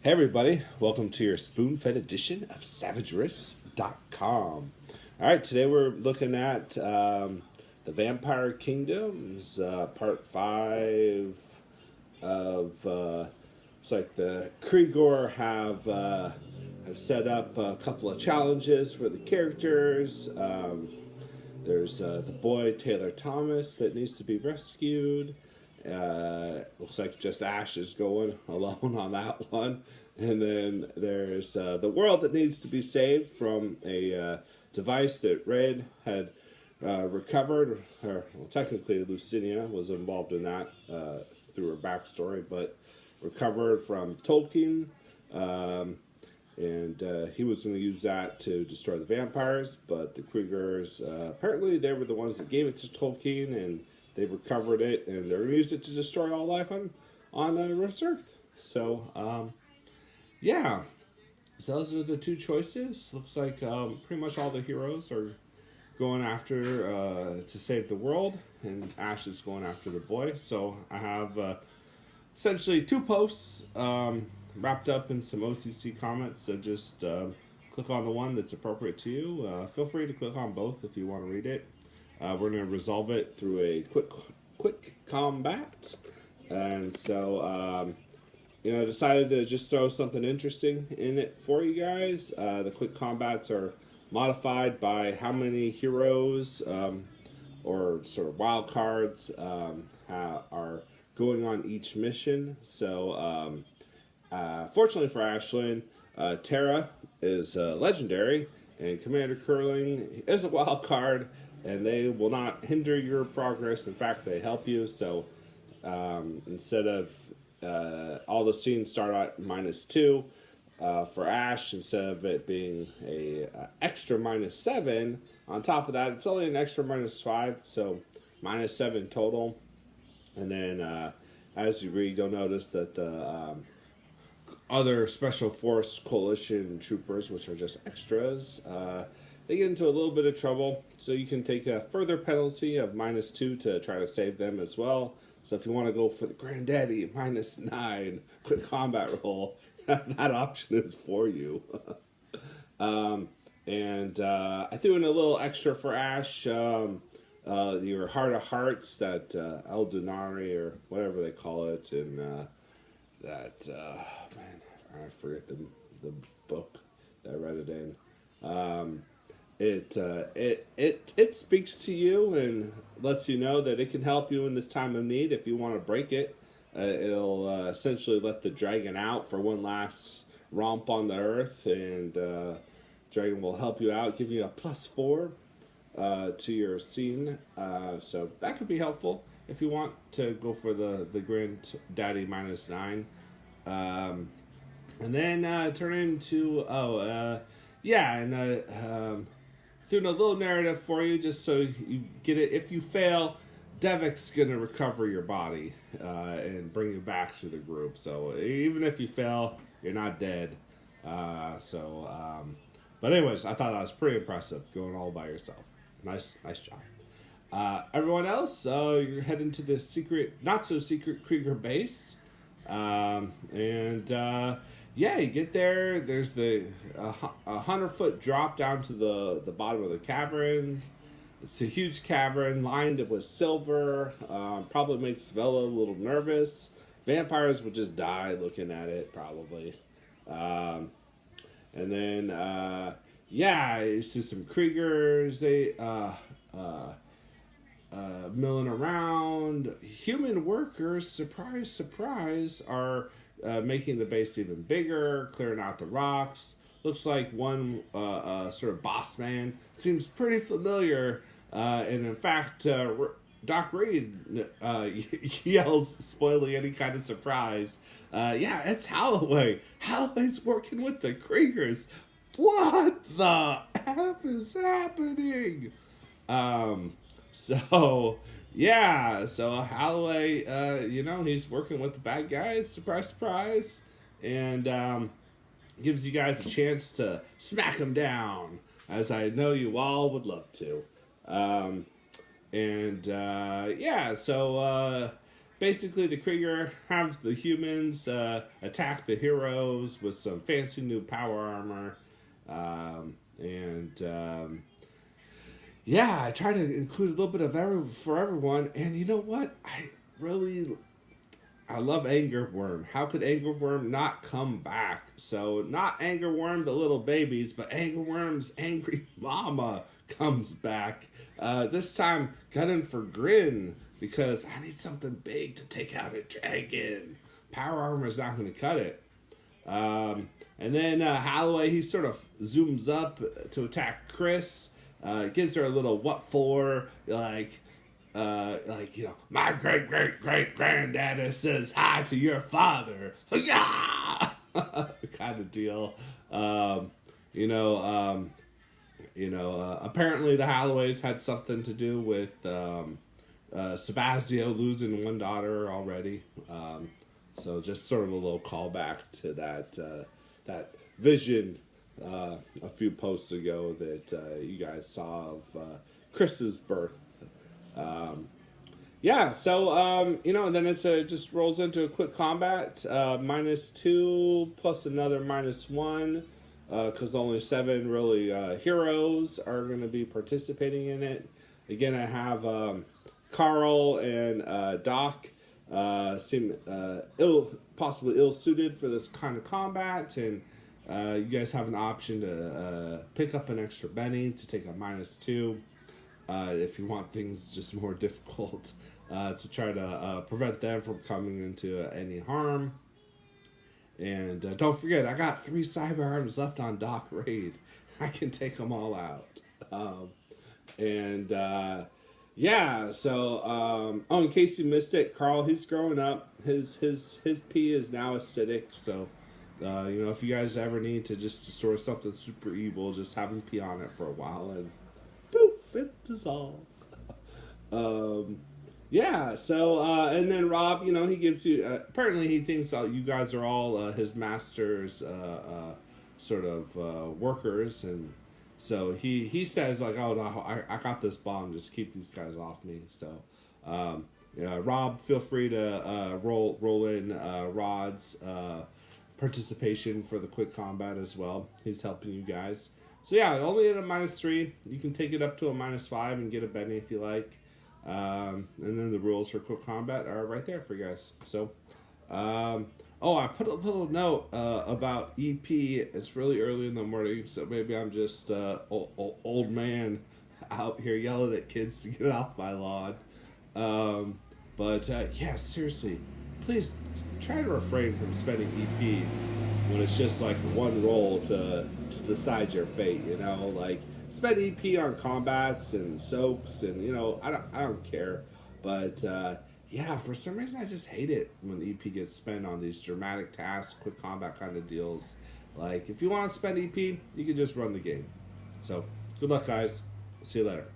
Hey everybody, welcome to your spoon-fed edition of SavageRiffs.com. Alright, today we're looking at the Vampire Kingdoms, part 5 of, it's like the Kreeghor have set up a couple of challenges for the characters. There's the boy Taylor Thomas that needs to be rescued. Looks like just Ash is going alone on that one. And then there's the world that needs to be saved from a device that Red had recovered. Or, well, technically, Lucinia was involved in that through her backstory, but recovered from Tolkien. And he was going to use that to destroy the vampires, but the Kreeghors, apparently they were the ones that gave it to Tolkien, and they recovered it, and they used it to destroy all life on Earth. So, yeah. So those are the two choices. Looks like pretty much all the heroes are going after to save the world, and Ash is going after the boy. So I have essentially two posts wrapped up in some OCC comments. So just click on the one that's appropriate to you. Feel free to click on both if you want to read it. We're going to resolve it through a quick combat. And so, I decided to just throw something interesting in it for you guys. The quick combats are modified by how many heroes or sort of wild cards are going on each mission. So, fortunately for Ashlyn, Tara is legendary, and Commander Curling is a wild card, and they will not hinder your progress. In fact, they help you. So instead of all the scenes start at -2 for Ash, instead of it being a extra -7, on top of that, it's only an extra -5, so -7 total. And then as you read, you'll notice that the other Special Force Coalition troopers, which are just extras, they get into a little bit of trouble. So you can take a further penalty of -2 to try to save them as well. So if you want to go for the Granddaddy -9 quick combat roll, that option is for you. And I threw in a little extra for Ash. Your Heart of Hearts, that Eldunari or whatever they call it, and that man, I forget the book that I read it in. It speaks to you and lets you know that it can help you in this time of need. If you want to break it, it'll essentially let the dragon out for one last romp on the earth, and dragon will help you out, give you a +4 to your scene. So that could be helpful if you want to go for the Granddaddy -9. And then turn into threw in a little narrative for you just so you get it. If you fail, Devik's gonna recover your body and bring you back to the group. So even if you fail, you're not dead. But anyways, I thought that was pretty impressive going all by yourself. Nice job. Everyone else, you're heading to the not so secret Kreeghor base. You get there. There's the 100-foot drop down to the bottom of the cavern. It's a huge cavern lined with silver. Probably makes Vela a little nervous. Vampires would just die looking at it, probably. You see some Kreeghors. They milling around. Human workers, surprise, surprise, are making the base even bigger, clearing out the rocks. Looks like one sort of boss man seems pretty familiar, and in fact, Doc Reed yells, spoiling any kind of surprise. It's Holloway. Holloway's working with the Kreeghors. What the F is happening? So Holloway, he's working with the bad guys, surprise, surprise, and gives you guys a chance to smack him down, as I know you all would love to. basically the Kreeghor have the humans attack the heroes with some fancy new power armor. And yeah, I try to include a little bit of for everyone. And you know what? I love Angerworm. How could Angerworm not come back? So not Angerworm, the little babies, but Angerworm's angry mama comes back. This time, gunning for Grin because I need something big to take out a dragon. Power armor's not going to cut it. And then Holloway, he sort of zooms up to attack Chris. Gives her a little what for, like, my great great great granddaddy says hi to your father, yeah, kind of deal. Apparently the Holloways had something to do with Sebastio losing one daughter already. So just sort of a little callback to that vision a few posts ago that you guys saw of Chris's birth. And then it just rolls into a quick combat, -2 plus another -1, because only 7 really heroes are going to be participating in it. Again, I have Carl and Doc seem possibly ill-suited for this kind of combat, and you guys have an option to pick up an extra Benny to take a -2 if you want things just more difficult, to try to prevent them from coming into any harm. And don't forget, I got 3 cyber arms left on Doc Raid. I can take them all out. In case you missed it, Carl, he's growing up. His pee is now acidic, so if you guys ever need to just destroy something super evil, just have him pee on it for a while and poof, it dissolve. And then Rob, he gives you, apparently he thinks that you guys are all his master's sort of workers, and so he says, like, oh no, I got this bomb, just keep these guys off me. So Rob, feel free to roll in Rod's participation for the quick combat as well. He's helping you guys. So yeah, only at a -3. You can take it up to a -5 and get a Benny if you like. And then the rules for quick combat are right there for you guys. So, I put a little note about EP. It's really early in the morning, so maybe I'm just old man out here yelling at kids to get off my lawn. Seriously, please try to refrain from spending EP when it's just like one roll to decide your fate. Like, spend EP on combats and soaks, and I don't care, but for some reason I just hate it when EP gets spent on these dramatic tasks, quick combat kind of deals. Like, if you want to spend EP, you can just run the game. So good luck, guys. See you later.